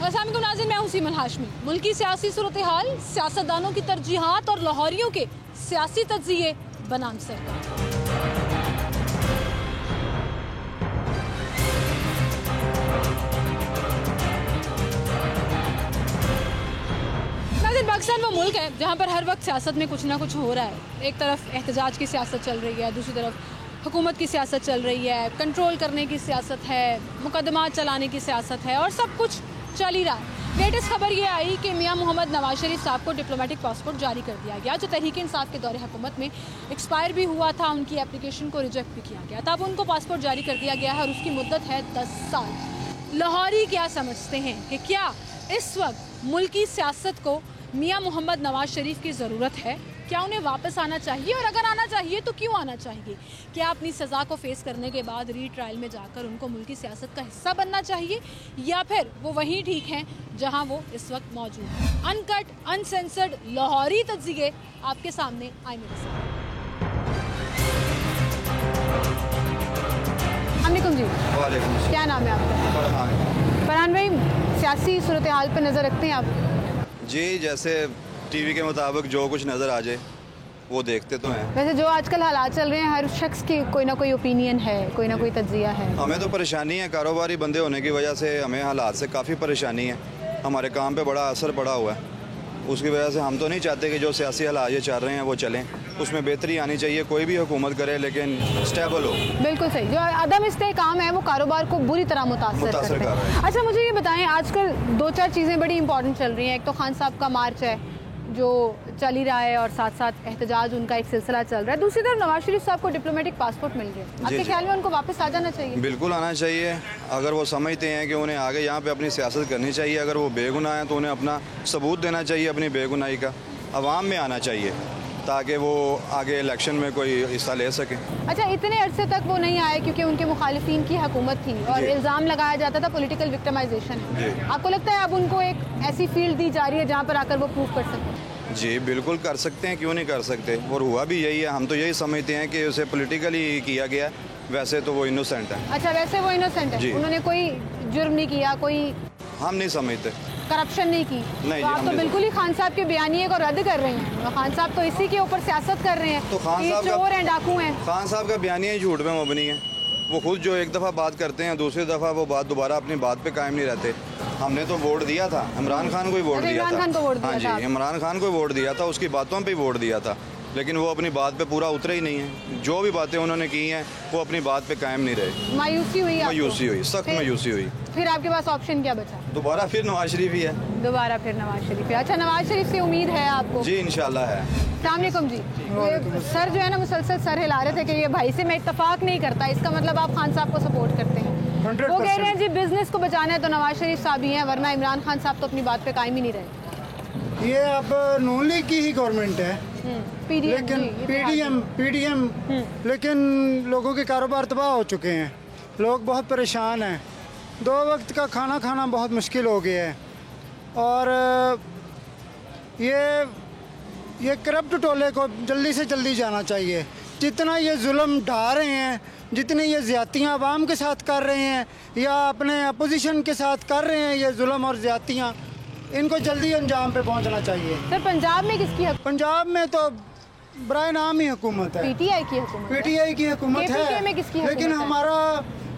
अस्सलाम वालेकुम नाज़रीन, मैं हूं सीमन हाशमी। मुल्की सियासी सूरत हाल, सियासतदानों की तरजीहात और लाहौरियों के सियासी तज्ज़िये बनाम सरकार। नाज़रीन, पाकिस्तान वो मुल्क है जहां पर हर वक्त सियासत में कुछ ना कुछ हो रहा है। एक तरफ एहतजाज की सियासत चल रही है, दूसरी तरफ हुकूमत की सियासत चल रही है, कंट्रोल करने की सियासत है, मुकदमा चलाने की सियासत है और सब कुछ चल ही रहा है। लेटेस्ट खबर ये आई कि मियां मोहम्मद नवाज शरीफ साहब को डिप्लोमेटिक पासपोर्ट जारी कर दिया गया, जो तहरीक इंसाफ के दौरे हुकूमत में एक्सपायर भी हुआ था। उनकी एप्लीकेशन को रिजेक्ट भी किया गया, तब उनको पासपोर्ट जारी कर दिया गया है और उसकी मुद्दत है 10 साल। लाहौरी क्या समझते हैं कि क्या इस वक्त मुल्की सियासत को मियां मोहम्मद नवाज शरीफ की ज़रूरत है? क्या उन्हें वापस आना चाहिए, और अगर आना चाहिए तो क्यों आना चाहिए? क्या अपनी सज़ा को फेस करने के बाद री ट्रायल में जाकर उनको मुल्की सियासत का हिस्सा बनना चाहिए, या फिर वो वहीं ठीक हैं जहां वो इस वक्त मौजूद हैं? अनकट अनसेंसर्ड लाहौरी तज्ज़िये आपके सामने आए मेरे साथ। अस्सलाम जी। वालेकुम। क्या नाम है आपका? फरहान भाई, सियासी सूरत हाल पर नज़र रखते हैं आप? जी, जैसे टीवी के मुताबिक जो कुछ नज़र आ जाए वो देखते तो हैं। वैसे जो आजकल हालात चल रहे हैं, हर शख्स की कोई ना कोई ओपिनियन है, कोई ना कोई तज्जिया है। हमें तो परेशानी है, कारोबारी बंदे होने की वजह से हमें हालात से काफ़ी परेशानी है। हमारे काम पे बड़ा असर पड़ा हुआ है। उसकी वजह से हम तो नहीं चाहते कि जो सियासी हालात ये चल रहे हैं वो चलें, उसमें बेहतरी आनी चाहिए। कोई भी हुकूमत करे लेकिन स्टेबल हो। बिल्कुल सही। जो अदम इस्तेहकाम है वो कारोबार को बुरी तरह मुतासर करते हैं। अच्छा, मुझे ये बताएं, आजकल 2-4 चीज़ें बड़ी इंपॉर्टेंट चल रही हैं। एक तो खान साहब का मार्च है जो चल ही रहा है और साथ साथ एहतजाज उनका एक सिलसिला चल रहा है। दूसरी तरफ नवाज शरीफ साहब को डिप्लोमेटिक पासपोर्ट मिल गया। आपके ख्याल में उनको वापस आ जाना चाहिए? बिल्कुल आना चाहिए। अगर वो समझते हैं कि उन्हें आगे यहाँ पे अपनी सियासत करनी चाहिए, अगर वो बेगुनाह हैं तो उन्हें अपना सबूत देना चाहिए अपनी बेगुनाही का, अवाम में आना चाहिए ताकि वो आगे इलेक्शन में कोई हिस्सा ले सकें। अच्छा, इतने अरसे तक वो नहीं आए क्योंकि उनके मुखालिफिन की हुकूमत थी और इल्ज़ाम लगाया जाता था पॉलिटिकल विक्टिमाइजेशन है। आपको लगता है अब उनको एक ऐसी फील्ड दी जा रही है जहाँ पर आकर वो प्रूव कर सकें? जी बिल्कुल कर सकते हैं, क्यों नहीं कर सकते, और हुआ भी यही है। हम तो यही समझते हैं कि उसे पॉलिटिकली किया गया, वैसे तो वो इनोसेंट है। अच्छा, वैसे वो इनोसेंट है, उन्होंने कोई जुर्म नहीं किया, कोई हम नहीं समझते करप्शन नहीं की। नहीं, तो आप तो बिल्कुल ही खान साहब के बयानिए को रद्द कर रहे हैं। खान साहब तो इसी के ऊपर सियासत कर रहे हैं, तो खान साहब चोर हैं, डाकू हैं। खान साहब का बयानिया ही झूठ में मबनी है। वो खुद जो एक दफ़ा बात करते हैं, दूसरी दफ़ा वो बात दोबारा अपनी बात पे कायम नहीं रहते। हमने तो वोट दिया था, इमरान खान को ही वोट दिया था। हाँ जी, इमरान खान को वोट दिया था, उसकी बातों पे वोट दिया था, लेकिन वो अपनी बात पे पूरा उतरे ही नहीं है। जो भी बातें उन्होंने की हैं वो अपनी बात पे कायम नहीं रहे। मायूसी हुई, सख्त मायूसी हुई। फिर आपके पास ऑप्शन क्या बचा? दोबारा फिर नवाज शरीफ ही है। दोबारा फिर नवाज शरीफ है। अच्छा, नवाज शरीफ से उम्मीद है आपको? जी इंशाल्लाह है। अस्सलाम वालेकुम जी। सर जो है ना मुसलसल सर हिला रहे थे कि ये भाई से मैं इत्तेफाक नहीं करता, इसका मतलब आप खान साहब को सपोर्ट करते हैं। वो कह रहे हैं जी बिजनेस को बचाना है तो नवाज शरीफ साहब ही हैं, वरना इमरान खान साहब तो अपनी बात पे कायम ही नहीं रहे। ये अब नून लीग की ही गवर्नमेंट है, लेकिन पीडीएम लेकिन लोगों के कारोबार तबाह हो चुके हैं, लोग बहुत परेशान हैं, 2 वक्त का खाना खाना बहुत मुश्किल हो गया है। और ये करप्ट टोले को जल्दी से जल्दी जाना चाहिए। जितना ये जुल्म ढा रहे हैं, जितनी ये ज़्यादतियाँ आवाम के साथ कर रहे हैं या अपने अपोजिशन के साथ कर रहे हैं, ये जुल्म और ज़्यादतियाँ, इनको जल्दी अंजाम पे पहुंचना चाहिए। सर, पंजाब में किसकी है? पंजाब में तो बराए नाम ही हुकूमत है, पीटीआई की हुकूमत। पीटीआई की हुकूमत है, में किसकी लेकिन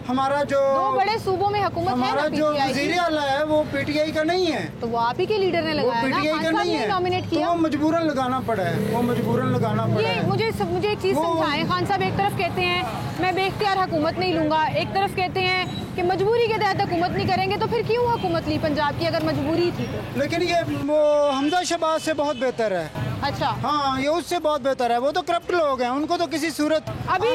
हमारा जो 2 बड़े सूबों में हुकूमत है, हमारा जो वज़ीर आला है वो पीटीआई का नहीं है। तो वो आप ही के लीडर ने लगाया ना, पीटीआई का नहीं है, नॉमिनेट किया। तो वो मजबूरन लगाना पड़ा है, वो मजबूरन लगाना पड़ा है। मुझे एक चीज़ समझाएं, खान साहब एक तरफ कहते हैं मैं बेख्तियार हुकूमत नहीं लूँगा, एक तरफ कहते हैं कि मजबूरी के तहत हुकूमत नहीं करेंगे, तो फिर क्यों हुकूमत ली पंजाब की अगर मजबूरी थी तो? लेकिन ये वो हमजा शहबाज से बहुत बेहतर है। अच्छा, हाँ, ये उससे बहुत बेहतर है। वो तो करप्ट लोग हैं, उनको तो किसी सूरत अभी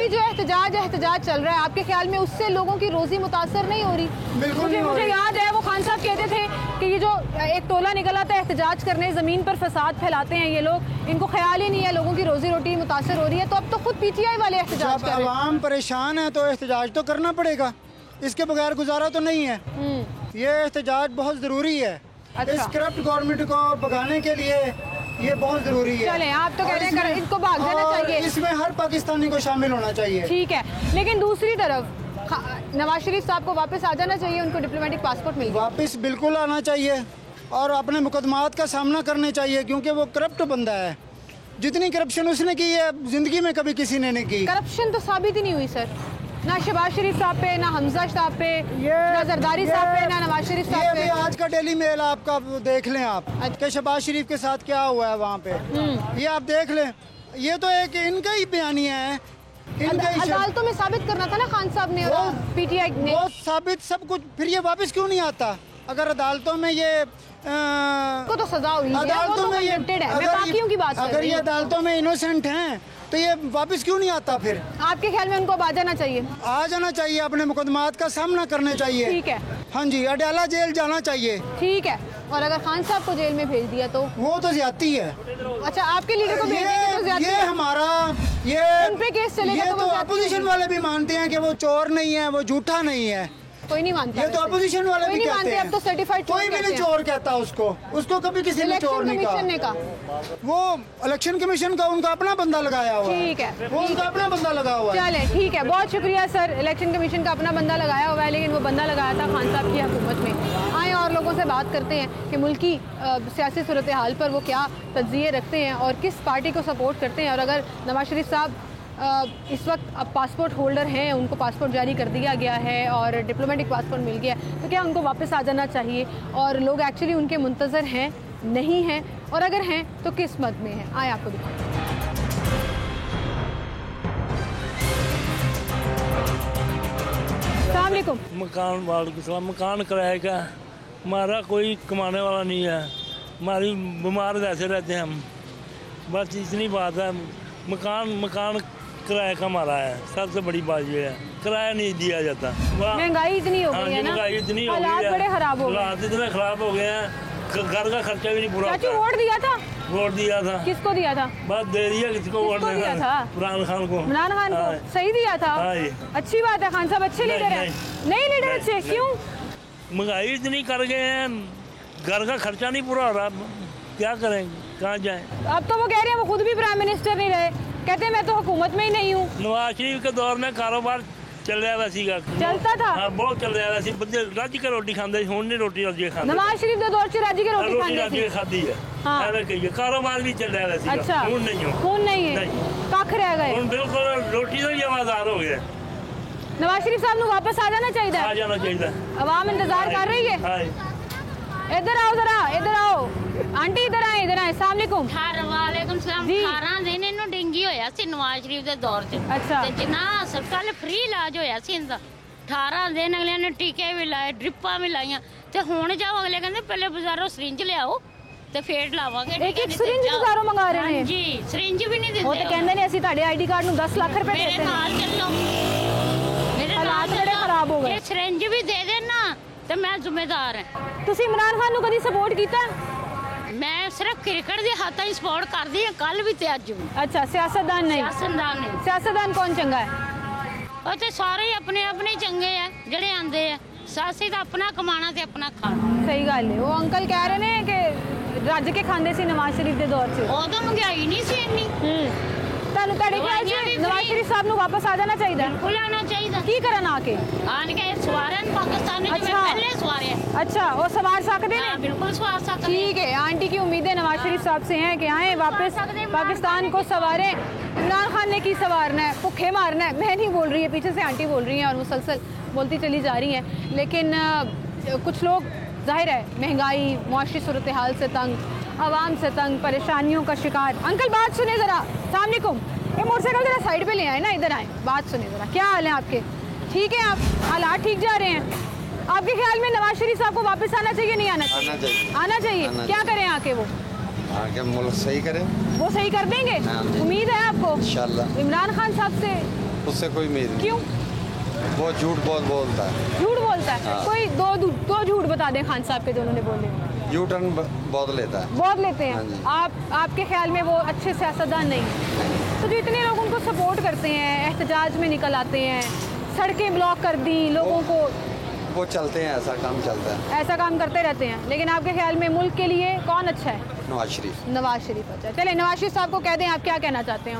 जो एहतजाज चल रहा है, आपके ख्याल में उससे लोगों की रोजी मुतासर नहीं हो रही? बिल्कुल नहीं। मुझे याद है वो खान साहब कहते थे कि ये जो एक टोला निकला था एहतजाज करने, ज़मीन पर फसाद फैलाते हैं ये लोग, इनको ख्याल ही नहीं है लोगों की रोजी रोटी मुतासर हो रही है। तो अब तो खुद पीटीआई वाले एहतजाज कर रहे हैं। आवाम परेशान है तो एहतजाज तो करना पड़ेगा, इसके बगैर गुजारा तो नहीं है। ये एहतजाज बहुत ज़रूरी है। अच्छा। इस करप्ट गवर्नमेंट को भगाने के लिए ये बहुत जरूरी है। चलें, आप तो कह रहे हैं इनको भाग जाना चाहिए, इसमें हर पाकिस्तानी को शामिल होना चाहिए। ठीक है, लेकिन दूसरी तरफ नवाज शरीफ साहब को वापस आ जाना चाहिए, उनको डिप्लोमेटिक पासपोर्ट मिल गया। वापस बिल्कुल आना चाहिए और अपने मुकदमात का सामना करने चाहिए, क्योंकि वो करप्ट बंदा है। जितनी करप्शन उसने की है ज़िंदगी में कभी किसी ने नहीं की। करप्शन तो साबित ही नहीं हुई सर, ना शहबाज शरीफ साहब पे, ना हमजा साहब पे, ना जरदारी साहब पे, ना नवाज शरीफ साहब पे। आज का डेली मेल आपका देख लें आप कि शहबाज शरीफ के साथ क्या हुआ है वहाँ पे, ये आप देख लें। ये तो एक इनका ही बयानिया है। अदालतों में साबित करना था ना खान साहब ने और पीटीआई ने। वो साबित सब कुछ, फिर ये वापस क्यों नहीं आता? अगर अदालतों में ये को तो सजा हुई है, अदालतों में ये बाकियों की बात अगर ये अदालतों में इनोसेंट हैं तो ये वापस क्यों नहीं आता? फिर आपके ख्याल में उनको अब आ जाना चाहिए? आ जाना चाहिए, अपने मुकदमात का सामना करने चाहिए। ठीक है, हाँ जी, अडयाला जेल जाना चाहिए। ठीक है। और अगर खान साहब को जेल में भेज दिया तो वो तो ज्यादती है। अच्छा, आपके लीडर को भेज देंगे तो ज्यादती ये हमारा ये उन पे केस चलेगा ये तो अपोजिशन वाले भी मानते हैं कि वो चोर नहीं है, वो झूठा नहीं है। कोई नहीं मानता। ये तो अपोजिशन वाले भी कहते हैं। अब तो सर्टिफाइड कोई भी नहीं चोर कहता उसको कभी किसी ने चोर नहीं कहा। वो इलेक्शन कमीशन का उनका अपना बंदा लगाया हुआ है। ठीक है, वो उनका अपना बंदा लगा हुआ है। चले, ठीक है, बहुत शुक्रिया सर। इलेक्शन कमीशन का अपना बंदा लगाया हुआ है, लेकिन वो बंदा लगाया था खान साहब की हुकूमत में। आए और लोगों से बात करते हैं कि मुल्की सियासी सूरत हाल पर वो क्या तज्ज़िये रखते हैं और किस पार्टी को सपोर्ट करते हैं। और अगर नवाज शरीफ साहब इस वक्त अब पासपोर्ट होल्डर हैं, उनको पासपोर्ट जारी कर दिया गया है और डिप्लोमेटिक पासपोर्ट मिल गया, तो क्या उनको वापस आ जाना चाहिए? और लोग एक्चुअली उनके मुंतज़र हैं, नहीं हैं, और अगर हैं तो किस मद में हैं? आए आपको दिखाएं। अस्सलाम वालेकुम। मकान किराए का, हमारा कोई कमाने वाला नहीं है, हमारी बीमार वैसे रहते हैं हम, बस इतनी बात है। मकान किराए का हमारा है, सबसे बड़ी बात ये है, किराया नहीं दिया जाता। महंगाई इतनी हो गई है ना, महंगाई इतनी हो गई है, हालात बड़े खराब हो गए, हालात इतने खराब हो गए हैं, घर का खर्चा भी नहीं पूरा होता। वोट दिया था? वोट दिया था। किसको दिया था? बस दे दिया, किसको वोट दिया था? इमरान खान को। इमरान खान को सही दिया था? अच्छी बात है, खान साहब अच्छे लीडर हैं। नहीं लीडर अच्छे क्यों? महंगाई इतनी कर गए हैं, घर का खर्चा नहीं पूरा हो रहा, क्या करेंगे, कहाँ जाएं? अब तो वो कह रहे हैं वो खुद भी प्राइम मिनिस्टर नहीं रहे, कहते हैं मैं तो हुकूमत में ही नहीं हूँ। नवाज शरीफ के दौर में कारोबार चल रहा सीगा, चलता था। हाँ, बहुत चल रहा सी, बंदे रज के रोटी खाते, हुण नहीं रोटी रज खाते। नवाज शरीफ के दौर से रज के रोटी खाती है। हाँ। कारोबार भी चल रहा सीगा। अच्छा, हुण नहीं है, कख रह गए, बिल्कुल रोटी तो ही आवाज़दार हो गया। नवाज शरीफ साहब को वापस आ जाना चाहिए। आ जाना चाहिए, अवाम इंतजार कर रही है। इधर आओ, जरा इधर आओ आंटी, इधर आए, इधर आए। अस्सलाम वालेकुम। वालेकुम सलाम। 18 दिन इन्हों डेंगी होया सी नवाज शरीफ के दौर च। अच्छा। ते जिन्ना हस्पताल फ्री इलाज होया सी इनदा, 18 दिन अगले ने टीके भी लाए, ड्रिपां भी लाइयां, ते हुण जाओ अगले कहंदे पहले बाजारों सिरिंज लियाओ ते फिर लावांगे। एक सिरिंज बाजारों मंगा रहे हैं जी, सिरिंज भी नहीं दिंदे। वो ते कहंदे ने असि ਤੁਹਾਡੇ आईडी कार्ड ਨੂੰ 10 लाख रुपए देते हैं। मेरे नाल चलो, मेरे हालात बड़े खराब हो गए। ये सिरिंज भी दे देना ਤੇ ਮੈਂ ਜ਼ਿੰਮੇਦਾਰ ਹਾਂ। ਤੁਸੀਂ ਇਮਰਾਨ ਖਾਨ ਨੂੰ ਕਦੀ ਸਪੋਰਟ ਕੀਤਾ? ਮੈਂ ਸਿਰਫ ਕ੍ਰਿਕਟ ਦੇ ਹੱਥਾਂ ਹੀ ਸਪੋਰਟ ਕਰਦੀ ਹਾਂ, ਕੱਲ ਵੀ ਤੇ ਅੱਜ ਵੀ। ਅੱਛਾ, ਸਿਆਸਤਦਾਨ ਨਹੀਂ? ਸਿਆਸਤਦਾਨ ਨਹੀਂ। ਸਿਆਸਤਦਾਨ ਕੌਣ ਚੰਗਾ ਹੈ? ਉਹ ਤੇ ਸਾਰੇ ਆਪਣੇ ਆਪਣੇ ਚੰਗੇ ਆ ਜਿਹੜੇ ਆਂਦੇ ਆ, ਸਾਸੀ ਦਾ ਆਪਣਾ ਕਮਾਣਾ ਤੇ ਆਪਣਾ ਖਾਣਾ। ਸਹੀ ਗੱਲ ਹੈ। ਉਹ ਅੰਕਲ ਕਹਿ ਰਹੇ ਨੇ ਕਿ ਰੱਜ ਕੇ ਖਾਂਦੇ ਸੀ ਨਵਾਜ਼ ਸ਼ਰੀਫ ਦੇ ਦੌਰ 'ਚ। ਉਦੋਂ ਮਹਿੰਗਾਈ ਨਹੀਂ ਸੀ ਇੰਨੀ। ਤੁਹਾਨੂੰ ਤੁਹਾਡੇ ਖਿਆਲ 'ਚ ਨਵਾਜ਼ ਸ਼ਰੀਫ ਸਾਹਿਬ ਨੂੰ ਵਾਪਸ ਆ ਜਾਣਾ ਚਾਹੀਦਾ? ਬਿਲਕੁਲ ਆਣਾ ਚਾਹੀਦਾ। ਕੀ ਕਰਨ ਆ ਕੇ? ਆਣ ਕੇ ਸਵਾਰਨ पाकिस्तान ने जिवें पहले सवारे। अच्छा, वो सवार सकते हैं? बिल्कुल सवार सकते हैं। ठीक है, आंटी की उम्मीदें नवाज शरीफ साहब से हैं कि आए वापस पाकिस्तान को सवारें। इमरान खान ने की सवारना है, भुखे मारना है। मैं नहीं बोल रही है, पीछे से आंटी बोल रही हैं और मुसलसल बोलती चली जा रही हैं। लेकिन कुछ लोग जाहिर है महंगाई, मुआशी सूरत हाल से तंग, आवाम से तंग, परेशानियों का शिकार। अंकल बात सुने ज़रा। अस्सलाम वालेकुम। ये मोटरसाइकिल ज़रा साइड पे ले आए ना, इधर आए, बात सुने ज़रा। क्या हाल है आपके? ठीक है, आप हालात ठीक जा रहे हैं? आपके ख्याल में नवाज शरीफ साहब को वापस आना चाहिए, नहीं आना चाहिए? आना चाहिए। क्या करें आके? वो आके मुल्क सही करें। वो सही कर देंगे? उम्मीद है आपको? इंशाल्लाह। इमरान खान साहब से? उससे कोई उम्मीद नहीं। क्यों? वो झूठ बहुत बोलता है। झूठ बोलता है? कोई दो झूठ बता दें खान साहब के जो उन्होंने बोले। यू टर्न बहुत लेता है। बहुत लेते हैं। आपके ख्याल में वो अच्छे सियासतदान नहीं? तो जो इतने लोग उनको सपोर्ट करते हैं, एहतजाज में निकल आते हैं, सड़कें ब्लॉक कर दी लोगों को, बहुत चलते हैं, ऐसा काम चलता है। ऐसा काम करते रहते हैं, लेकिन आपके ख्याल में मुल्क के लिए कौन अच्छा है? नवाज शरीफ। नवाज शरीफ अच्छा। चले नवाज शरीफ साहब को कह दें, आप क्या कहना चाहते हैं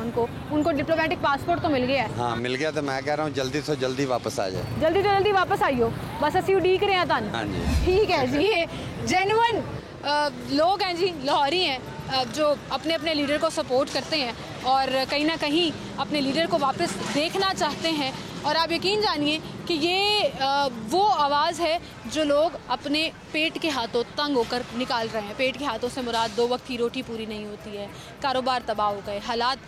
उनको डिप्लोमेटिक पासपोर्ट तो मिल गया है। हाँ मिल गया, तो मैं कह रहा हूँ जल्दी से जल्दी वापस आ जाए। जल्दी से जल्दी वापस आइयो, बस असी उड़ीक रहे हैं तान। हाँ जी ठीक है जी। ये जेन्युइन लोग हैं जी, लाहौरी हैं, जो अपने अपने लीडर को सपोर्ट करते हैं और कहीं ना कहीं अपने लीडर को वापस देखना चाहते हैं। और आप यकीन जानिए कि ये वो आवाज़ है जो लोग अपने पेट के हाथों तंग होकर निकाल रहे हैं। पेट के हाथों से मुराद 2 वक्त की रोटी पूरी नहीं होती है, कारोबार तबाह हो गए, हालात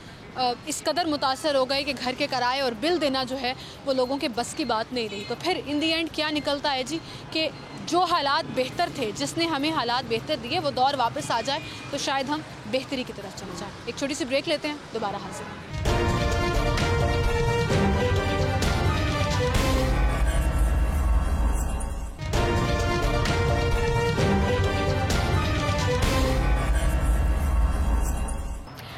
इस कदर मुतासर हो गए कि घर के किराए और बिल देना जो है वो लोगों के बस की बात नहीं रही। तो फिर इन दी एंड क्या निकलता है जी कि जो हालात बेहतर थे, जिसने हमें हालात बेहतर दिए, वो दौर वापस आ जाए तो शायद हम बेहतरी की तरफ चले जाएं। एक छोटी सी ब्रेक लेते हैं, दोबारा हाजिर।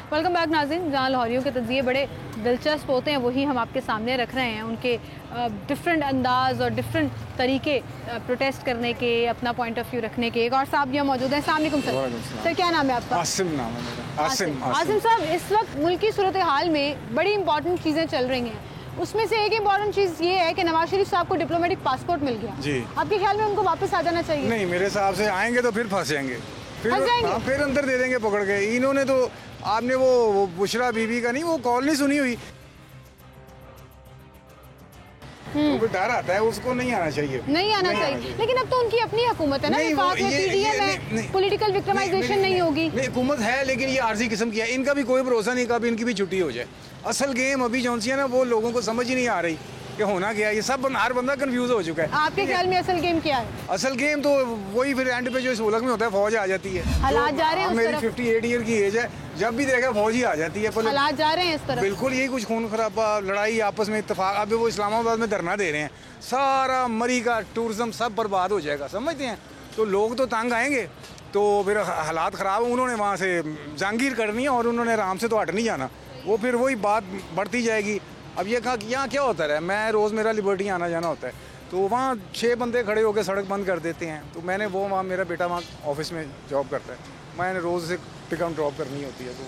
वेलकम बैक नाज़रीन। जहाँ लाहौरियों के तज़िये बड़े दिलचस्प होते हैं वही हम आपके सामने रख रहे हैं। उनके डिफरेंट अंदाज और डिफरेंट तरीके प्रोटेस्ट करने के, अपना पॉइंट ऑफ व्यू रखने के। एक और साहब यहाँ मौजूद हैं। अस्सलाम वालेकुम सर। सर क्या नाम है आपका? आसिम नाम है मेरा। आसिम साहब, इस वक्त मुल्क की सूरत हाल में बड़ी इंपॉर्टेंट चीज़ें चल रही हैं। उसमें से एक इंपॉर्टेंट चीज़ ये है कि नवाज शरीफ साहब को डिप्लोमेटिक पासपोर्ट मिल गया जी। आपके ख्याल में उनको वापस आ जाना चाहिए? नहीं, मेरे हिसाब से आएंगे तो फिर फंस जाएंगे, फिर अंदर दे देंगे पकड़ के। इन्होंने तो आपने वो बुशरा बीबी का नहीं वो कॉल नहीं सुनी हुई, तो डर आता है, उसको नहीं आना चाहिए। नहीं आना चाहिए। लेकिन अब तो उनकी अपनी हुकूमत है ना, पॉलिटिकल विक्टिमाइजेशन नहीं होगी। नहीं, हुकूमत है लेकिन ये आर्जी किस्म की है, इनका भी कोई भरोसा नहीं, कभी इनकी भी छुट्टी हो जाए। असल गेम अभी जौन सी है ना, वो लोगों को समझ ही नहीं आ रही कि होना क्या है। ये सब हर बंदा कंफ्यूज हो चुका है। आपके ख्याल में असल गेम क्या है? असल गेम तो वही फिर एंड पे जो इस मुल्क में होता है, फौज आ जाती है। हालात जा रहे हैं, मेरी 58 ईयर की एज है, जब भी देखा फौज ही आ जाती है। हालात जा रहे हैं इस तरफ। बिल्कुल यही कुछ खून खराबा, लड़ाई, आपस में इत्तेफाक। अभी वो इस्लामाबाद में धरना दे रहे हैं, सारा मरी का टूरिज्म सब बर्बाद हो जाएगा, समझते हैं। तो लोग तो तंग आएंगे, तो फिर हालात ख़राब। उन्होंने वहाँ से जागीर करनी है और उन्होंने आराम से तो हट नहीं जाना, वो फिर वही बात बढ़ती जाएगी। अब ये कहा कि यहाँ क्या होता है, मैं रोज़ मेरा लिबर्टी आना जाना होता है, तो वहाँ 6 बंदे खड़े होकर सड़क बंद कर देते हैं। तो मैंने वहाँ मेरा बेटा वहाँ ऑफिस में जॉब करता है, मैंने रोज़ से पिकअप ड्रॉप करनी होती है, तो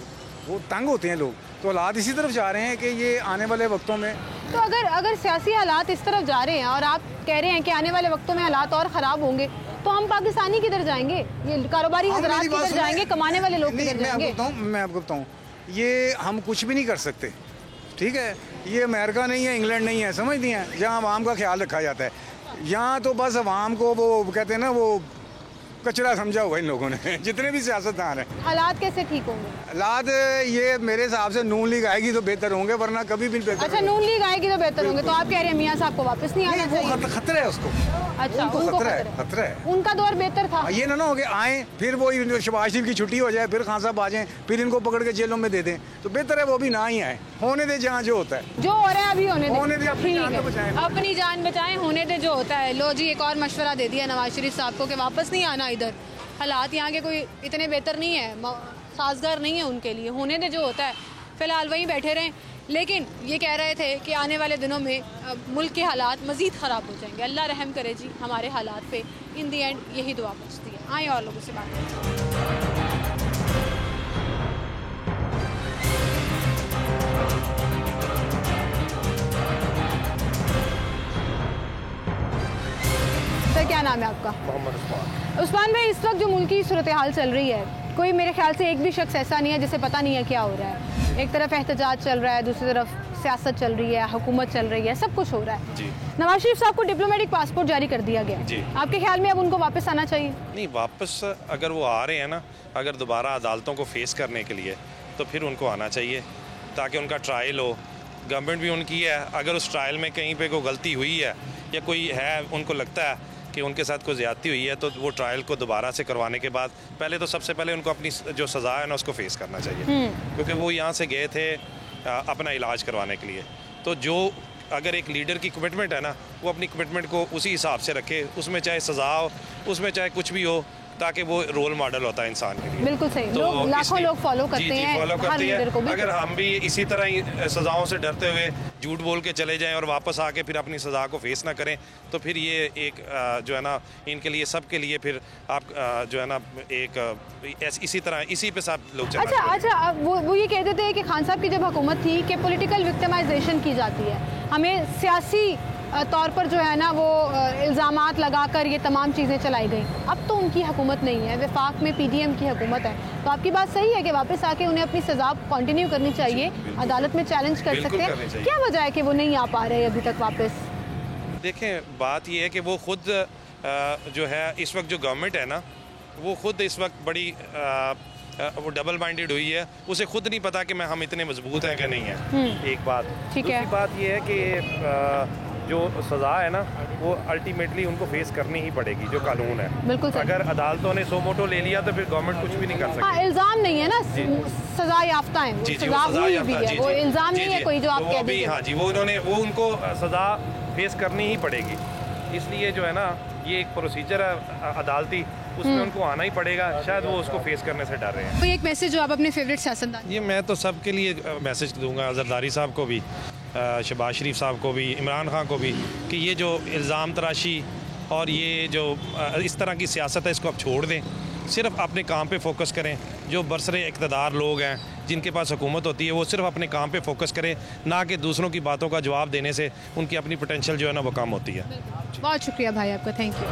वो तंग होते हैं लोग। तो हालात इसी तरफ जा रहे हैं कि ये आने वाले वक्तों में, तो अगर सियासी हालात इस तरफ जा रहे हैं और आप कह रहे हैं कि आने वाले वक्तों में हालात और ख़राब होंगे, तो हम पाकिस्तानी किधर जाएंगे? ये कारोबारी हज़रात किधर जाएंगे? कमाने वाले लोग किधर जाएंगे? मैं आपको बताऊँ, ये हम कुछ भी नहीं कर सकते, ठीक है। ये अमेरिका नहीं है, इंग्लैंड नहीं है, समझती हैं, जहाँ अवाम का ख्याल रखा जाता है। यहाँ तो बस अवाम को वो कहते हैं ना, वो कचरा समझा हुआ इन लोगों ने, जितने भी सियासतदान हैं। हालात कैसे ठीक होंगे? हालात ये मेरे हिसाब से नून लीग आएगी तो बेहतर होंगे, वरना कभी भी बेहतर। अच्छा, नून लीग आएगी तो बेहतर होंगे, तो आप कह रहे हैं मियां साहब को वापस नहीं आना चाहिए? खतरा है उसको। अच्छा, उनको खतरा है। उनका दौर बेहतर था। ये ना हो कि आए फिर वो शहबाज शरीफ की छुट्टी हो जाए, फिर खान साहब आ जाएं, फिर इनको पकड़ के जेलों में दे दें, तो बेहतर है वो भी ना ही आए। होने दे जहाँ जो होता है, जो हो रहा है अभी होने दे। अपनी जान बचाएं, होने दे जो होता है। लो जी, एक और मशवरा दे दिया नवाज शरीफ साहब को कि वापस नहीं आना इधर। हालात यहाँ के कोई इतने बेहतर नहीं है, साजगार नहीं है उनके लिए, होने दे जो होता है, फ़िलहाल वहीं बैठे रहें। लेकिन ये कह रहे थे कि आने वाले दिनों में मुल्क के हालात मज़ीद ख़राब हो जाएंगे। अल्लाह रहम करे जी हमारे हालात पे। इन दी एंड यही दुआ बचती है। आए और लोगों से बात करें। सर क्या नाम है आपका? मोहम्मद उस्मान भाई, इस वक्त जो मुल्क की सूरत हाल चल रही है, कोई मेरे ख्याल से एक भी शख्स ऐसा नहीं है जिसे पता नहीं है क्या हो रहा है। एक तरफ एहतजाज चल रहा है, दूसरी तरफ सियासत चल रही है, हुकूमत चल रही है, सब कुछ हो रहा है जी। नवाज शरीफ साहब को डिप्लोमेटिक पासपोर्ट जारी कर दिया गया जी। आपके ख्याल में अब उनको वापस आना चाहिए? नहीं, वापस अगर वो आ रहे हैं ना, अगर दोबारा अदालतों को फेस करने के लिए, तो फिर उनको आना चाहिए ताकि उनका ट्रायल हो। गवर्नमेंट भी उनकी है, अगर उस ट्रायल में कहीं पे कोई गलती हुई है या कोई है, उनको लगता है कि उनके साथ कोई ज़्यादती हुई है, तो वो ट्रायल को दोबारा से करवाने के बाद पहले तो सबसे पहले उनको अपनी जो सज़ा है ना उसको फेस करना चाहिए, क्योंकि वो यहाँ से गए थे अपना इलाज करवाने के लिए। तो जो अगर एक लीडर की कमिटमेंट है ना, वो अपनी कमिटमेंट को उसी हिसाब से रखे, उसमें चाहे सज़ा हो, उसमें चाहे कुछ भी हो, ताकि वो रोल मॉडल होता है इंसान के लिए। बिल्कुल सही, लोग लाखों लोग फॉलो करते हैं फॉलो हर करते लीडर को। हैं। अगर हम भी इसी तरह ही सज़ाओं से डरते हुए झूठ बोल के चले जाएं और वापस आके फिर अपनी सज़ा को फेस ना करें तो फिर ये एक जो है ना इनके लिए सब के लिए फिर आप जो है ना एक इसी तरह इसी पे सब लोग चलना। अच्छा, वो ये कहते थे कि खान साहब की जब हुकूमत थी कि पॉलिटिकल विक्टिमाइजेशन की जाती है, हमें सियासी तौर पर जो है ना वो इल्ज़ामात लगाकर ये तमाम चीज़ें चलाई गई। अब तो उनकी हुकूमत नहीं है, वफाक में पीडीएम की हुकूमत है। तो आपकी बात सही है कि वापस आके उन्हें अपनी सज़ा कंटिन्यू करनी चाहिए, अदालत में चैलेंज कर सकते हैं। क्या वजह है कि वो नहीं आ पा रहे अभी तक वापस? देखें, बात ये है कि वो खुद जो है इस वक्त जो गवर्नमेंट है ना वो खुद इस वक्त बड़ी वो डबल माइंडेड हुई है। उसे खुद नहीं पता कि हम इतने मजबूत हैं कि नहीं है। एक बात। दूसरी बात ये है कि जो सज़ा है ना वो अल्टीमेटली उनको फेस करनी ही पड़ेगी, जो कानून है। बिल्कुल। अगर अदालतों ने सो मोटो ले लिया तो फिर गवर्नमेंट कुछ भी नहीं कर सकती। हाँ, इल्ज़ाम नहीं है ना, सज़ा याफ्ता है, सज़ा हुई भी है, वो इल्ज़ाम नहीं है कोई जो आप कह दीजिए। हाँ जी, वो उनको सज़ा फेस करनी ही पड़ेगी। इसलिए जो है ना ये एक प्रोसीजर है अदालती, उसमें उनको आना ही पड़ेगा। शायद वो उसको फेस करने से डर रहे हैं। कोई एक मैसेज जो आप अपने फेवरेट सियासतदान? ये मैं तो सबके लिए मैसेज दूंगा, जरदारी साहब को भी, शहबाज शरीफ साहब को भी, इमरान खान को भी, कि ये जो इल्ज़ाम तराशी और ये जो इस तरह की सियासत है इसको आप छोड़ दें, सिर्फ अपने काम पे फोकस करें। जो बरसरे इक़्तिदार लोग हैं जिनके पास हुकूमत होती है वो सिर्फ अपने काम पे फोकस करें, ना कि दूसरों की बातों का जवाब देने से उनकी अपनी पोटेंशियल जो है ना वो कम होती है। बहुत शुक्रिया भाई आपका, थैंक यू।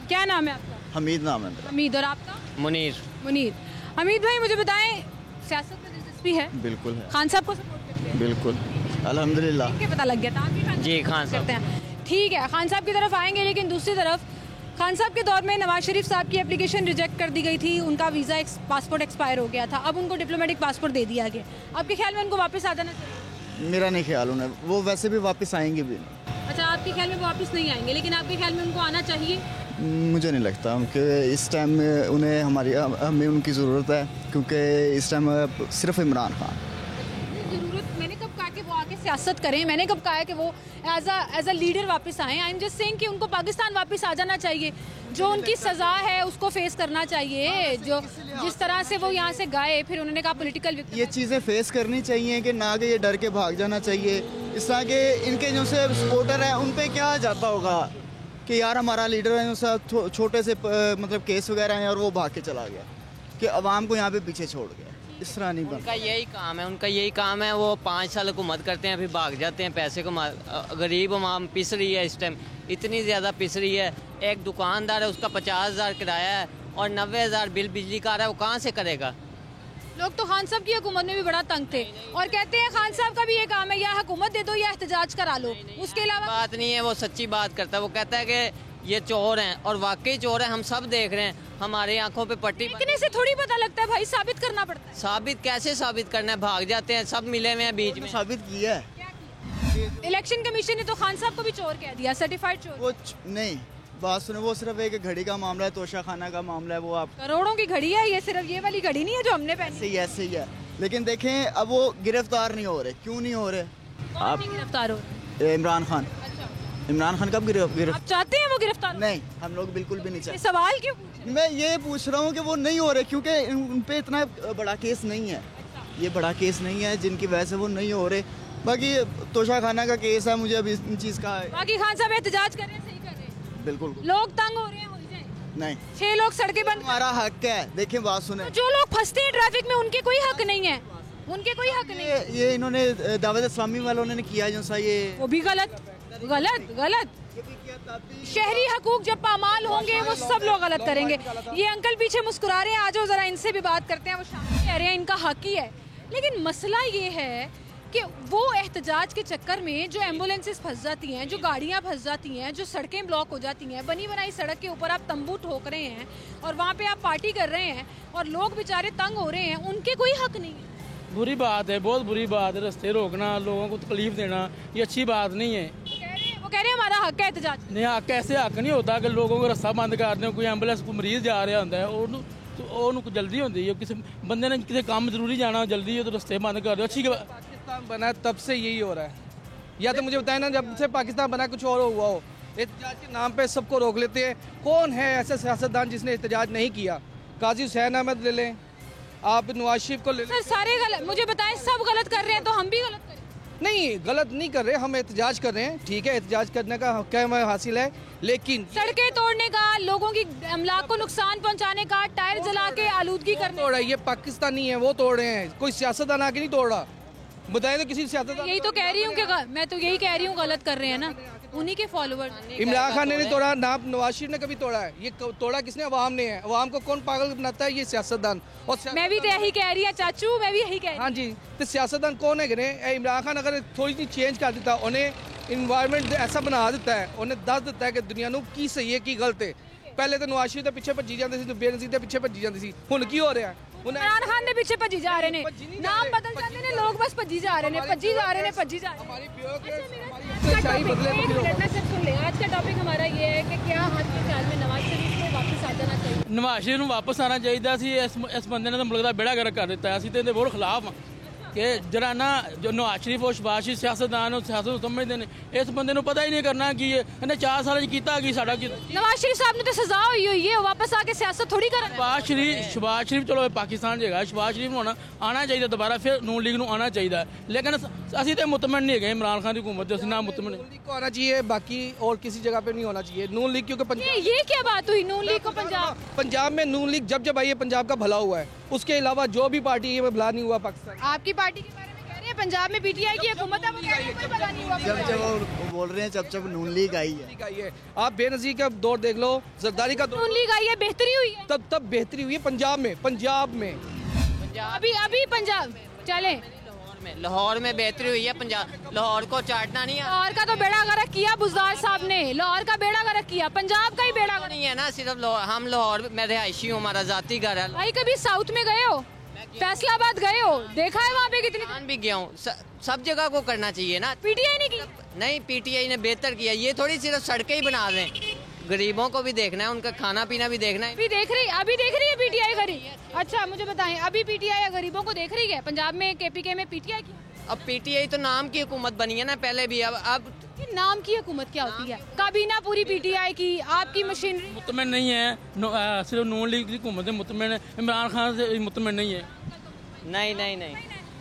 क्या नाम है आपका? हमीद नाम है। हमीद। और आपका? मुनीर। मुनीर। हमीद भाई, मुझे बताएं, सियासत में दिलचस्पी है? बिल्कुल है। खान साहब को सपोर्ट करते हैं? बिल्कुल, अल्हम्दुलिल्लाह। क्या पता लग गया था आपकी? जी, खान साहब करते हैं। ठीक है, खान साहब की तरफ आएंगे, लेकिन दूसरी तरफ खान साहब के दौर में नवाज शरीफ साहब की एप्लीकेशन रिजेक्ट कर दी गई थी, उनका वीज़ा पासपोर्ट एक्सपायर हो गया था, अब उनको डिप्लोमेटिक पासपोर्ट दे दिया गया। आपके ख्याल में उनको वापस आ जाना चाहिए? मेरा नहीं ख्याल, उन्हें वो वैसे भी वापस आएंगे भी नहीं। अच्छा, आपके ख्याल में वो वापस नहीं आएंगे, लेकिन आपके ख्याल में उनको आना चाहिए? मुझे नहीं लगता, उनके इस टाइम में हमें उनकी ज़रूरत है, क्योंकि इस टाइम सिर्फ इमरान खान। ज़रूरत, मैंने कब कहा कि वो आके सियासत करें? मैंने कब कहा है कि वो एज अ लीडर वापस आएँ? आई एम जस्ट सेइंग कि उनको पाकिस्तान वापस आ जाना चाहिए, जो उनकी सज़ा है उसको फेस करना चाहिए। जो जिस तरह से वो यहाँ से गए, फिर उन्होंने कहा पॉलिटिकल, ये चीज़ें फेस करनी चाहिए कि ना कि ये डर के भाग जाना चाहिए। इस तरह के इनके जो से सपोर्टर हैं उन पे क्या जाता होगा कि यार हमारा लीडर है, जो छोटे से मतलब केस वगैरह हैं और वो भाग के चला गया, कि अवाम को यहाँ पे पीछे छोड़ गया। इस तरह नहीं उनका यही काम है, वो 5 साल हुकूमत करते हैं, फिर भाग जाते हैं, पैसे को गरीब अवाम पिस रही है इस टाइम, इतनी ज़्यादा पिस रही है। एक दुकानदार है, उसका 50,000 किराया है और 90,000 बिल बिजली का आ रहा है, वो कहाँ से करेगा? लोग तो खान साहब की हुकूमत में भी बड़ा तंग थे और कहते हैं खान साहब का भी ये काम है, या हुकूमत दे दो या एहतजाज करा लो, उसके अलावा बात नहीं है। वो सच्ची बात करता है, वो कहता है कि ये चोर हैं और वाकई चोर हैं, हम सब देख रहे हैं, हमारी आंखों पे पट्टी। इतने से थोड़ी पता लगता है भाई, साबित करना पड़ता है। साबित कैसे साबित करना है? भाग जाते हैं, सब मिले हुए हैं बीच में। साबित किया है, इलेक्शन कमीशन ने तो खान साहब को भी चोर कह दिया, सर्टिफाइड चोर। वो नहीं, बात सुनो, वो सिर्फ एक घड़ी का मामला है, तोशा खाना का मामला है, वो आप करोड़ों की घड़ी है, ये सिर्फ ये वाली घड़ी नहीं है जो हमने पहनी। सही है, सही है, लेकिन देखें अब वो गिरफ्तार नहीं हो रहे। क्यों नहीं हो रहे? आप गिरफ्तार हो रहे? इमरान खान। इमरान खान कब गिरफ्तार? आप चाहते हैं वो गिरफ्तार? नहीं, हम लोग बिल्कुल भी नहीं चाहते। सवाल क्यों? मैं ये पूछ रहा हूँ कि वो नहीं हो रहे क्योंकि उन पे इतना बड़ा केस नहीं है। ये बड़ा केस नहीं है जिनकी वजह से वो नहीं हो रहे। बाकी तोशा खाना का केस है, मुझे अभी इस चीज़ का। बाकी खान साहब एहतजाज कर रहे हैं, सही कर रहे हैं, बिल्कुल। लोग तंग हो रहे हैं, हो जाए नहीं, 6 लोग सड़कें बंद, हमारा हक है। देखें, बात सुने, तो जो लोग फंसते हैं ट्रैफिक में उनके कोई हक नहीं है, उनके कोई हक नहीं है। ये इन्होंने दावत इस्लामी वालों ने किया जो सा, ये वो भी गलत गलत गलत। शहरी हकूक जब पामाल होंगे वो सब लोग गलत करेंगे। ये अंकल पीछे मुस्कुरा रहे हैं, आ जाओ जरा इनसे भी बात करते हैं। वो शामिल कह रहे हैं इनका हक ही है, लेकिन मसला ये है कि वो एहतजाज के चक्कर में जो एम्बुलेंसेस फंस जाती हैं, जो गाड़ियाँ फंस जाती हैं, जो सड़कें ब्लॉक हो जाती हैं, बनी बनाई सड़क के ऊपर आप तंबू ठोक रहे हैं और वहाँ पे आप पार्टी कर रहे हैं और लोग बेचारे तंग हो रहे हैं, उनके कोई हक नहीं है। बुरी बात है, बहुत बुरी बात है। रास्ते रोकना, लोगों को तकलीफ देना, ये अच्छी बात नहीं है। वो कह रहे हैं हमारा हक है एहतजाज। नहीं, हक ऐसे हक नहीं होता कि लोगों को रास्ता बंद कर दें। कोई एम्बुलेंस को मरीज जा रहा होता है, ਉਹਨੂੰ जल्दी होती है, किसी बंदे ने किसी काम जरूरी जाना जल्दी है तो रास्ते बंद कर दो। अच्छी पाकिस्तान बना तब से यही हो रहा है, या तो मुझे बताएं ना, जब से पाकिस्तान बना कुछ और हुआ हो, एहतजाज के नाम पे सबको रोक लेते हैं। कौन है ऐसा सियासतदान जिसने एहतजाज नहीं किया? काजी हुसैन अहमद ले लें, आप नवाज शरीफ को ले लें। सर सारे गलत, मुझे बताएं सब गलत कर रहे हैं तो हम भी गलत करें? नहीं, गलत नहीं कर रहे, हम एहतजाज कर रहे हैं, ठीक है, एहतजाज करने का हक हमें हासिल है, लेकिन सड़कें तोड़ने का, लोगों की अमलाक को नुकसान पहुंचाने का, टायर जला के आलूदगी करने तोड़ रहा है, ये पाकिस्तानी है, वो तोड़ रहे हैं, कोई सियासतदान आके नहीं तोड़ रहा। बताए तो किसी सियासतदान। यही तो कह रही हूँ कि मैं तो यही कह रही हूँ गलत कर रहे हैं ना, उन्हीं के फॉलोअर। इमरान खान ने नहीं तोड़ा ना, नवाज शरीफ ने कभी तोड़ा है, ये तोड़ा किसने? अवाम ने है। अवाम को कौन पागल बनाता है? ये सियासतदान। और मैं भी तो यही कह रही है चाचू, मैं भी यही कह रही। हाँ जी, तो सियासतदान कौन है? इमरान खान अगर थोड़ी सी चेंज कर देता, उन्हें इन्वायरमेंट ऐसा बना देता है, उन्हें दस देता है कि दुनिया ਨੂੰ ਕੀ सही है की गलत है। पहले तो नवाज शरीफ ਦੇ ਪਿੱਛੇ ਭੱਜੀ ਜਾਂਦੇ ਸੀ, ਬੇਨਜ਼ੀਰ ਦੇ ਪਿੱਛੇ ਭੱਜੀ ਜਾਂਦੀ ਸੀ, ਹੁਣ ਕੀ ਹੋ ਰਿਹਾ? इमरान खान ਦੇ ਪਿੱਛੇ ਭੱਜੀ ਜਾ ਰਹੇ ਨੇ, ਨਾਮ ਬਦਲ ਜਾਂਦੇ ਨੇ ਲੋग, बस ਭੱਜੀ ਜਾ ਰਹੇ ਨੇ, ਭੱਜੀ जा रहे हैं, भੱਜੀ जा रहे हैं। आज का टॉपिक हमारा ये है कि क्या हाथ के ख्याल में नवाज शरीफ को वापस आ जाना चाहिए? नवाज शरीफ ਨੂੰ ਵਾਪਸ ਆਣਾ ਚਾਹੀਦਾ ਸੀ। ਇਸ ਬੰਦੇ ਨੇ ਤਾਂ ਮੁਲਕ ਦਾ ਬੇੜਾ ਗਰਕ ਕਰ ਦਿੱਤਾ। ਅਸੀਂ ਤੇ ਇਹਦੇ ਬਹੁਤ ਖਿਲਾਫ ਹਾਂ ਕਿ ਜਿਹੜਾ ਨਾ ਜੋ ਨਵਾਜ਼ ਸ਼ਰੀਫ ਉਹ ਸ਼ਬਾਸ਼ ਸ਼ਰੀਫ ਸਿਆਸਤਦਾਨ, ਉਹ ਸਿਆਸਤ ਨੂੰ ਸਮਝਦੇ ਨੇ। ਇਸ ਬੰਦੇ ਨੂੰ ਪਤਾ ਹੀ ਨਹੀਂ ਕਰਨਾ ਕੀ ਇਹਨੇ 4 ਸਾਲਾਂ 'ਚ ਕੀਤਾ ਕੀ ਸਾਡਾ ਕੀ। नवाज शरीफ साहब ने तो सजा हुई हुई है, वापस आके सियासत थोड़ी कर। शबाज शरीफ चलो पाकिस्तान जगह, शबाज शरीफ ਨੂੰ ਆਣਾ ਚਾਹੀਦਾ ਦੁਬਾਰਾ, ਫਿਰ ਨੂਨ ਲੀਗ ਨੂੰ ਆਣਾ ਚਾਹੀਦਾ, लेकिन ਅਸੀਂ ਤੇ मुतमन नहीं है इमरान खान की हुकूमत से, ना मुतमन को आना चाहिए, बाकी और किसी जगह पे नहीं होना चाहिए नून लीग, क्योंकि ये क्या बात हुई नून लीग को पंजाब में नून लीग जब आई है पंजाब का भला हुआ है, उसके अलावा जो भी पार्टी है भला नहीं हुआ पाकिस्तान। आपकी पार्टी के बारे में कह रहे हैं पंजाब में पीटीआई की हुकूमत है, वो कह रहे हैं कोई भला नहीं हुआ। जब वो बोल रहे हैं जब नून लीग आई है, आप बेनजीर का दौर देख लो, जरदारी का नून लीग आई है, बेहतरी हुई है, तब बेहतरी हुई है पंजाब में अभी पंजाब चले लाहौर में बेहतरी हुई है। पंजाब लाहौर को चाटना नहीं है। लाहौर का तो बेड़ा गर्क किया बुज़दार साहब ने, लाहौर का बेड़ा गर्क किया, पंजाब का ही बेड़ा गर्क नहीं है ना, सिर्फ हम लाहौर में रहायशी हूँ, हमारा जाती घर है। भाई कभी साउथ में गए हो, फैसलाबाद गए हो, देखा है वहाँ पे कितनी भी गया हूँ, सब जगह को करना चाहिए ना। पीटीआई ने की नहीं, पीटीआई ने बेहतर किया, ये थोड़ी सिर्फ सड़कें ही बना दें, गरीबों को भी देखना है, उनका खाना पीना भी देखना है। अभी देख रही है पीटीआई गरीब। अच्छा मुझे बताएं, अभी पीटीआई गरीबों को देख रही है? पंजाब में केपीके में पीटीआई की, अब पीटीआई तो नाम की हुकूमत बनी है ना, पहले भी। अब नाम की हुकूमत क्या होती है? काबीना पूरी पीटीआई की, आपकी मशीनरी मुतमन नहीं है, सिर्फ नून लीग की हुकूमत है मुतमन है, इमरान खान से मुतमन नहीं है। नहीं,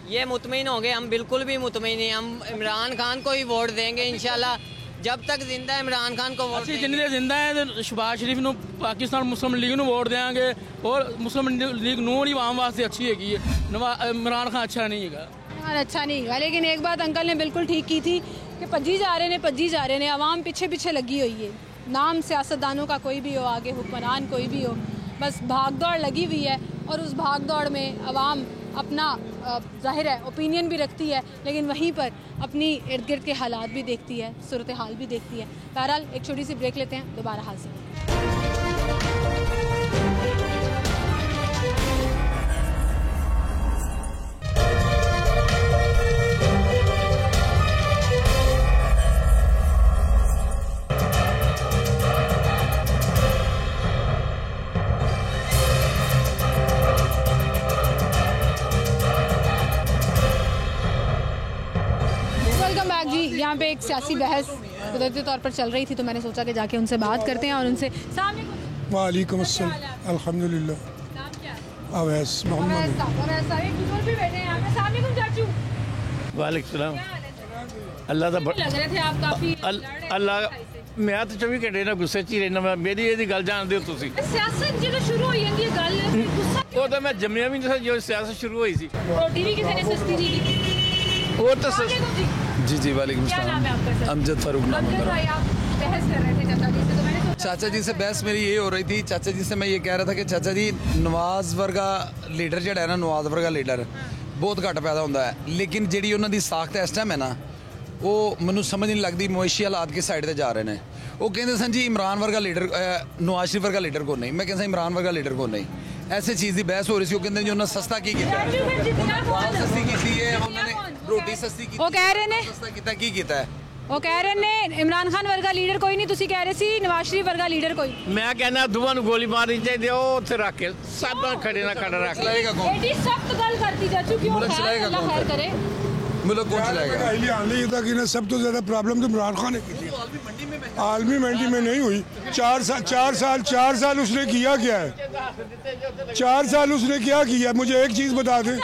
ये मुतमईन हो गए, हम बिल्कुल भी मुतमईन नहीं। हम इमरान खान को ही वोट देंगे इंशाल्लाह, जब तक जिंदा है इमरान खान को वोट। जिन्नी देर जिंदा है तो शबाज शरीफ ਨੂੰ पाकिस्तान मुस्लिम लीग ਨੂੰ वोट देंगे, और मुस्लिम लीग नून ही आवाम वास्ते अच्छी है, इमरान खान अच्छा नहीं है। अच्छा नहीं है, लेकिन एक बात अंकल ने बिल्कुल ठीक की थी कि भज्जी जा रहे ने, आवाम पीछे लगी हुई है। नाम सियासतदानों का कोई भी हो, आगे हुक्मरान कोई भी हो, बस भाग दौड़ लगी हुई है, और उस भाग दौड़ में आवाम अपना जाहिर है ओपिनियन भी रखती है, लेकिन वहीं पर अपनी इर्द गिर्द के हालात भी देखती है, सूरत हाल भी देखती है। बहरहाल एक छोटी सी ब्रेक लेते हैं, दोबारा हाजिर। यहाँ पे एक सियासी बहस कुदरती तौर पर चल रही थी, तो मैंने सोचा कि जाके उनसे बात करते हैं और उनसे। वालेकुम अस्सलाम, अल्हम्दुलिल्लाह। अवैस मोहम्मद। वालेकुम अल्लाह दा लग रहे थे आप काफी अल्लाह, मैं तो 24 घंटे ना गुस्से च ही रहना, मेरी ये गल जानते हो तुसी। सियासत जो शुरू हुई है, गल वो तो मैं जम्मिया भी नहीं, जो सियासत शुरू हुई थी, रोटी भी किसी ने सस्ती दी थी। वो तो जी वालेकुम सलाम, अमजद फारूक नाम है मेरा। बहस कर रहे थे चाचा जी से, तो मैंने चाचा जी से बहस मेरी ये हो रही थी। चाचा जी से मैं ये कह रहा था कि चाचा जी नवाज वर्गा लीडर जो है ना, नवाज वर्गा लीडर बहुत घट पैदा होता है, लेकिन जी उन्होंने साख्त इस टाइम है ना, वो मैनू समझ नहीं लगती मुआशी हालात किस साइड से जा रहे हैं। वो कहते सन जी इमरान वर्गा लीडर, नवाज शरीफ वर्गा लीडर को नहीं, मैं कहता इमरान वर्गा लीडर को नहीं, ऐसे चीज़ की बहस हो रही थी। वो कहते जो उन्होंने सस्ता की सस्ती की है, उन्होंने रोटी सस्ती की, वो कह रहे ने सस्ता किया है, वो कह रहे ने इमरान खान वर्गा लीडर कोई नहीं, तुसी कह रहे सी नवाज शरीफ वर्गा लीडर कोई। मैं कहना दोवां नूं गोली मारनी चाहिए, उत्थे रख के सब खड़े ना खड़ा रख चलाएगा कौन? एडी सख्त गल करती चाचू, क्यों? अल्लाह खैर करे। मुल्क को चलाएगा। ये था कि ना सब तो ज़्यादा प्रॉब्लम तो इमरान खान ने की थी। आलमी मंडी में नहीं हुई। 4 साल उसने किया क्या है? 4 साल उसने क्या किया? मुझे एक चीज़ बता दें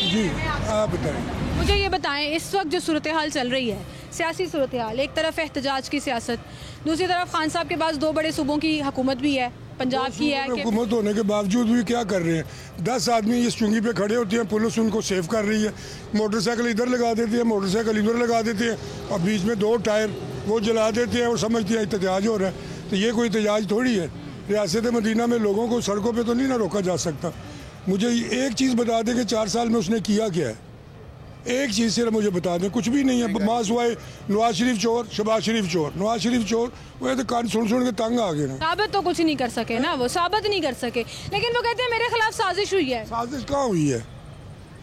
जी, आप बताएं। मुझे ये बताएं, इस वक्त जो सूरत हाल चल रही है, सियासी सूरत हाल, एक तरफ एहतजाज की सियासत, दूसरी तरफ खान साहब के पास 2 बड़े सूबों की हुकूमत भी है, पंजाब की है। हुकूमत होने के बावजूद भी क्या कर रहे हैं? 10 आदमी इस चुंगी पे खड़े होते हैं, पुलिस उनको सेव कर रही है। मोटरसाइकिल इधर लगा देते हैं, मोटरसाइकिल इधर लगा देते हैं, और बीच में 2 टायर वो जला देते हैं और समझते हैं एहतजाज हो रहा है। तो ये कोई एहतजाज थोड़ी है। रियासत मदीना में लोगों को सड़कों पर तो नहीं ना रोका जा सकता। मुझे एक चीज़ बता दें कि 4 साल में उसने किया क्या है? एक चीज़ सिर्फ मुझे बता दें। कुछ भी नहीं है। मास हुआ है नवाज शरीफ चोर, शहबाज शरीफ चोर, नवाज शरीफ चोर, वो तो कान सुन के तंग आ गए ना। साबित तो कुछ नहीं कर सके ना, वो साबित नहीं कर सके, लेकिन वो कहते हैं मेरे खिलाफ साजिश हुई है। साजिश कहाँ हुई है?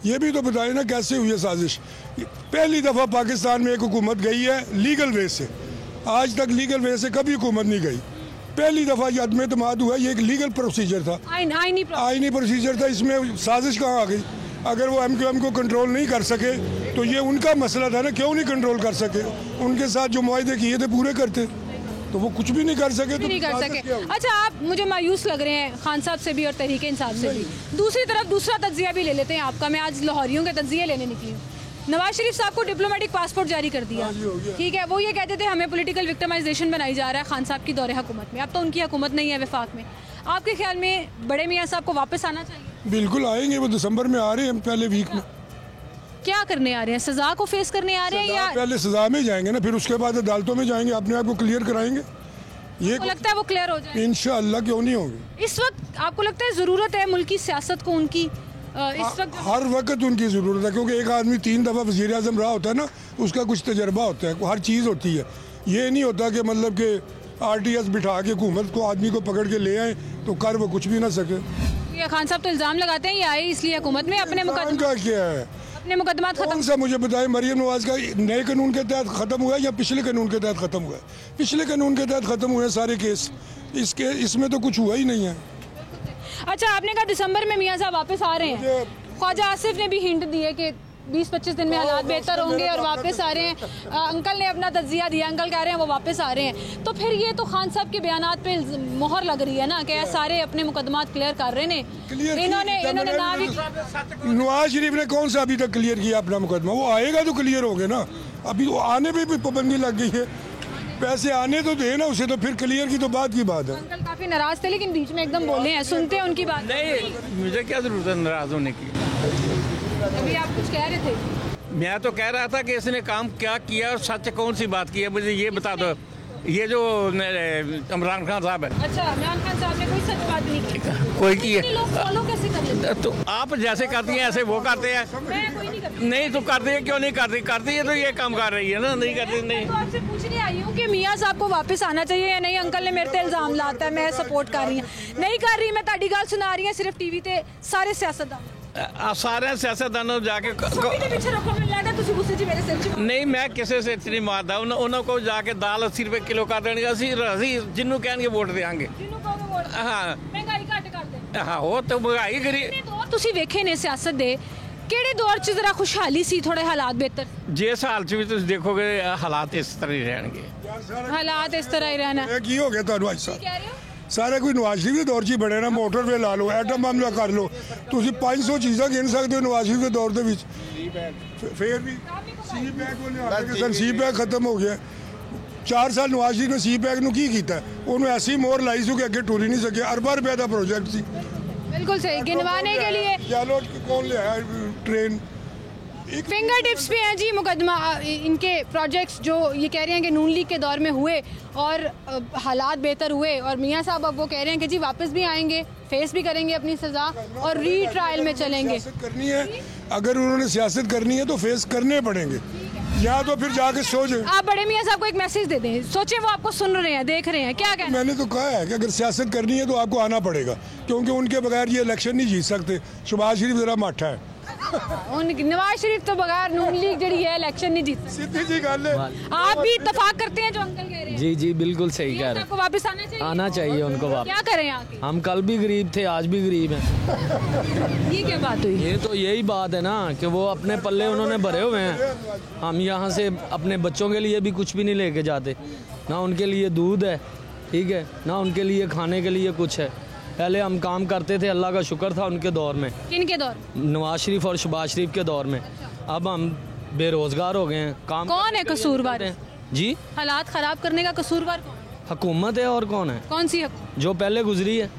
ये भी तो बताइए ना कैसे हुई है साजिश। पहली दफ़ा पाकिस्तान में एक हुकूमत गई है लीगल वे से। आज तक लीगल वे से कभी हुकूमत नहीं गई। पहली दफ़ा ये अदम एतमाद हुआ। ये एक लीगल प्रोसीजर था, आईनी प्रोसीजर था। इसमें साजिश कहाँ आ गई? अगर वो MQM को कंट्रोल नहीं कर सके तो ये उनका मसला था ना, क्यों नहीं कंट्रोल कर सके? उनके साथ जो मुआहदे किए थे पूरे करते, तो वो कुछ भी नहीं कर सके। नहीं कर सके। अच्छा, आप मुझे मायूस लग रहे हैं खान साहब से भी और तहरीक इंसाफ से भी। दूसरी तरफ दूसरा तज्जिया भी ले लेते हैं आपका। मैं आज लाहौरियों के तज्जिए लेने निकली हूँ। नवाज शरीफ साहब को डिप्लोमेटिक पासपोर्ट जारी कर दिया, ठीक है। वो ये कहते थे हमें पॉलिटिकल विक्टिमाइजेशन बनाई जा रहा है खान साहब की दौरे हुकूमत में। अब तो उनकी हुकूमत नहीं है वफाक में। आपके ख्याल में बड़े मियाँ साहब को वापस आना चाहिए? बिल्कुल आएंगे, वो दिसंबर में आ रहे हैं, पहले वीक में। क्या करने आ रहे हैं? सजा को फेस करने आ रहे हैं या पहले सजा में जाएंगे ना, फिर उसके बाद अदालतों में जाएंगे, अपने आप को क्लियर कराएंगे। ये लगता है वो क्लियर हो जाए इंशाअल्लाह। क्यों नहीं होगी? इस वक्त आपको लगता है ज़रूरत है मुल्क की सियासत को उनकी? इस वक्त हर वक्त उनकी ज़रूरत है, क्योंकि एक आदमी 3 दफ़ा वज़ीर आज़म रहा होता है ना, उसका कुछ तजर्बा होता है, हर चीज़ होती है। ये नहीं होता कि मतलब कि RTS बिठा के हुकूमत को आदमी को पकड़ के ले आए तो कर वो कुछ भी ना सके। ये खान साहब तो इल्ज़ाम लगाते हैं ये आए इसलिए हुकूमत में अपने मुकदमा क्या है? अपने मुकदमा खत्म। सा मुझे बताएं, मरियम नवाज का नए कानून के तहत ख़त्म हुआ है या पिछले कानून के तहत ख़त्म हुआ है? पिछले कानून के तहत ख़त्म हुए सारे केस। इसमें तो कुछ हुआ ही नहीं है। अच्छा, आपने कहा दिसंबर में मियाँ साहब वापस आ रहे हैं। ख्वाजा आसिफ ने भी हिंट दिए कि 20-25 दिन में हालात बेहतर होंगे और वापस आ रहे हैं। अंकल ने अपना तज्जिया दिया, अंकल कह रहे हैं वो वापस आ रहे हैं। तो फिर ये तो खान साहब के बयानात पे मोहर लग रही है ना कि सारे अपने मुकदमात क्लियर कर रहे हैं। इन्होंने ना भी नवाज शरीफ ने कौन सा अभी तक क्लियर किया अपना मुकदमा? वो आएगा तो क्लियर हो गए ना। अभी तो आने पे भी पाबंदी लग गई है। पैसे आने तो दे ना उसे, तो फिर क्लियर की तो बात की बात है। अंकल काफी नाराज थे लेकिन बीच में एकदम बोले हैं, सुनते हैं उनकी बात। नहीं, मुझे क्या जरूरत है नाराज होने की? अभी आप कुछ कह रहे थे। मैं तो कह रहा था कि इसने काम क्या किया और सच कौन सी बात की है, मुझे ये बता दो। ये जो इमरान खान साहब है। अच्छा, इमरान खान साहब ने कोई सच बात नहीं की। कोई की है? लोग फॉलो कैसे कर लेते हैं? तो आप जैसे करती हैं ऐसे वो करते हैं। मैं कोई नहीं करती। नहीं तो करती है, क्यों नहीं करती? करती है तो ये काम कर रही है ना। नहीं करती नहीं। तो आपसे पूछने आई हूँ कि मियाँ साहब को वापस आना चाहिए या नहीं। अंकल ने मेरे पे इल्जाम लाता है मैं सपोर्ट कर रही हूँ। नहीं कर रही, मैं ताड़ी गल सुना रही हूँ सिर्फ टीवी ते सारे सियासतदान। सारे सियासतदानों जाके नहीं, मैं किसी से नहीं मारता। उन्होंने को जाके दाल 80 रुपए किलो कर देंगे। ਅਸੀਂ जिन्हों कहेंगे वोट देंगे। हाँ, महंगाई घट कर दे। हाँ, वो तो महंगाई करी। ਤੁਸੀਂ ਵੇਖੇ ਨੇ ਸਿਆਸਤ ਦੇ ਕਿਹੜੇ ਦੌਰ 'ਚ ਜ਼ਰਾ ਖੁਸ਼ਹਾਲੀ ਸੀ, ਥੋੜੇ ਹਾਲਾਤ ਬਿਹਤਰ? जिस हाल च भी तुम देखोगे हालात इस तरह ही रहेंगे। ਹਾਲਾਤ ਇਸ ਤਰ੍ਹਾਂ ਹੀ ਰਹਿਣਾ। ਇਹ ਕੀ ਹੋ ਗਿਆ ਤੁਹਾਨੂੰ ਅੱਜ ਸਾਰਾ ਕੋਈ ਨਵਾਜ਼ ਸ਼ਰੀਫ ਦੇ ਦੌਰ 'ਚ ਹੀ ਬਣੇ ਨਾ। ਮੋਟਰਵੇ ਲਾ ਲਓ, ਐਟਮ ਬੰਬ ਲਾ ਕਰ ਲਓ, ਤੁਸੀਂ 500 ਚੀਜ਼ਾਂ ਗਿਣ ਸਕਦੇ ਹੋ ਨਵਾਜ਼ ਸ਼ਰੀਫ ਦੇ ਦੌਰ ਦੇ ਵਿੱਚ। ਫਿਰ ਵੀ ਸੀ ਪੈਕ ਉਹਨੇ ਆ ਕੇ ਸਨ ਸੀ ਪੈਕ ਖਤਮ ਹੋ ਗਿਆ। 4 ਸਾਲ ਨਵਾਜ਼ ਸ਼ਰੀਫ ਨੇ ਸੀ ਪੈਕ ਨੂੰ ਕੀ ਕੀਤਾ? ਉਹਨੂੰ ਐਸੀ ਮੋਹਰ ਲਾਈ ਸੀ ਕਿ ਅੱਗੇ ਟੁਰ ਹੀ ਨਹੀਂ ਸਕਿਆ। अरबों रुपए ਦਾ प्रोजेक्ट ਸੀ। बिल्कुल सही। गिनवाने के लिए चलो कौन ले आया ट्रेन? फिंगर टिप्स पे हैं जी मुकदमा। इनके प्रोजेक्ट्स जो ये कह रहे हैं कि नून लीग के दौर में हुए और हालात बेहतर हुए, और मियाँ साहब अब वो कह रहे हैं कि जी वापस भी आएंगे, फेस भी करेंगे अपनी सज़ा और री ट्रायल में चलेंगे। करनी है, अगर उन्होंने सियासत करनी है तो फेस करने पड़ेंगे, या तो फिर जाके सोचे। आप बड़े मियाँ साहब को एक मैसेज दे दें, सोचे वो आपको सुन रहे हैं, देख रहे हैं, क्या कहना? मैंने तो कहा है कि अगर सियासत करनी है तो आपको आना पड़ेगा, क्योंकि उनके बगैर ये इलेक्शन नहीं जीत सकते। शहबाज शरीफ जरा माठा है। नवाज शरीफ तो बगैर नून लीग जड़ी है इलेक्शन नहीं जीत। सीधी जी गल है। आप भी इत्तेफाक करते हैं जो अंकल कह रहे हैं? जी जी बिल्कुल सही कह रहे आपको वापस आना चाहिए। आना चाहिए उनको वापस। क्या करें आके? हम कल भी गरीब थे, आज भी गरीब हैं। ये क्या बात हुई? ये तो यही बात है ना कि वो अपने पल्ले उन्होंने भरे हुए हैं। हम यहाँ से अपने बच्चों के लिए भी कुछ भी नहीं लेके जाते, ना उनके लिए दूध है, ठीक है, ना उनके लिए खाने के लिए कुछ है। पहले हम काम करते थे, अल्लाह का शुक्र था उनके दौर में। किनके दौर? नवाज शरीफ और शहबाज शरीफ के दौर में। अब हम बेरोजगार हो गए हैं। काम कौन है कसूरवार? जी, हालात खराब करने का कसूरवार कौन? हुकूमत है, और कौन है? कौन सी? जो पहले गुजरी है,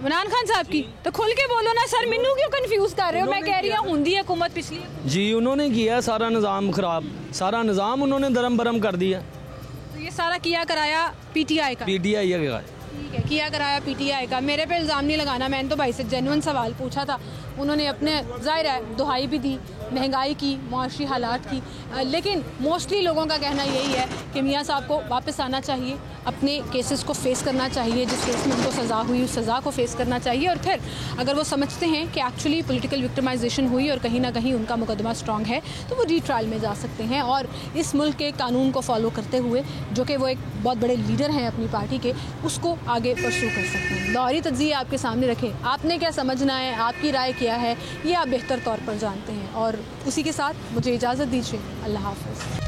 इमरान खान साहब की। तो खुल के बोलो ना सर, मिन्नू क्यों कंफ्यूज कर रहे हो? मैं कह रही हूँ हुंदी हुकूमत पिछली। जी उन्होंने किया सारा निज़ाम खराब, सारा निज़ाम उन्होंने दरम बरम कर दिया। तो ये सारा किया कराया पीटीआई का? पीटीआई का। ठीक है, किया कराया पीटीआई का। मेरे पे इल्ज़ाम नहीं लगाना, मैंने तो भाई से जेन्युइन सवाल पूछा था। उन्होंने अपने ज़ाहिर है दुहाई भी दी महंगाई की, मुआशी हालात की, लेकिन मोस्टली लोगों का कहना यही है कि मियाँ साहब को वापस आना चाहिए, अपने केसेस को फेस करना चाहिए, जिस केस में उनको सज़ा हुई उस सज़ा को फेस करना चाहिए, और फिर अगर वो समझते हैं कि एक्चुअली पॉलिटिकल विक्टिमाइजेशन हुई और कहीं ना कहीं उनका मुकदमा स्ट्रॉन्ग है, तो वो रीट्रायल में जा सकते हैं और इस मुल्क के कानून को फॉलो करते हुए, जो कि वो एक बहुत बड़े लीडर हैं अपनी पार्टी के, उसको आगे परस्यू कर सकते हैं। लाहौरी तज्ज़िया आपके सामने रखे, आपने क्या समझना है, आपकी राय क्या है, ये आप बेहतर तौर पर जानते हैं। और उसी के साथ मुझे इजाज़त दीजिए। अल्लाह हाफ़िज़।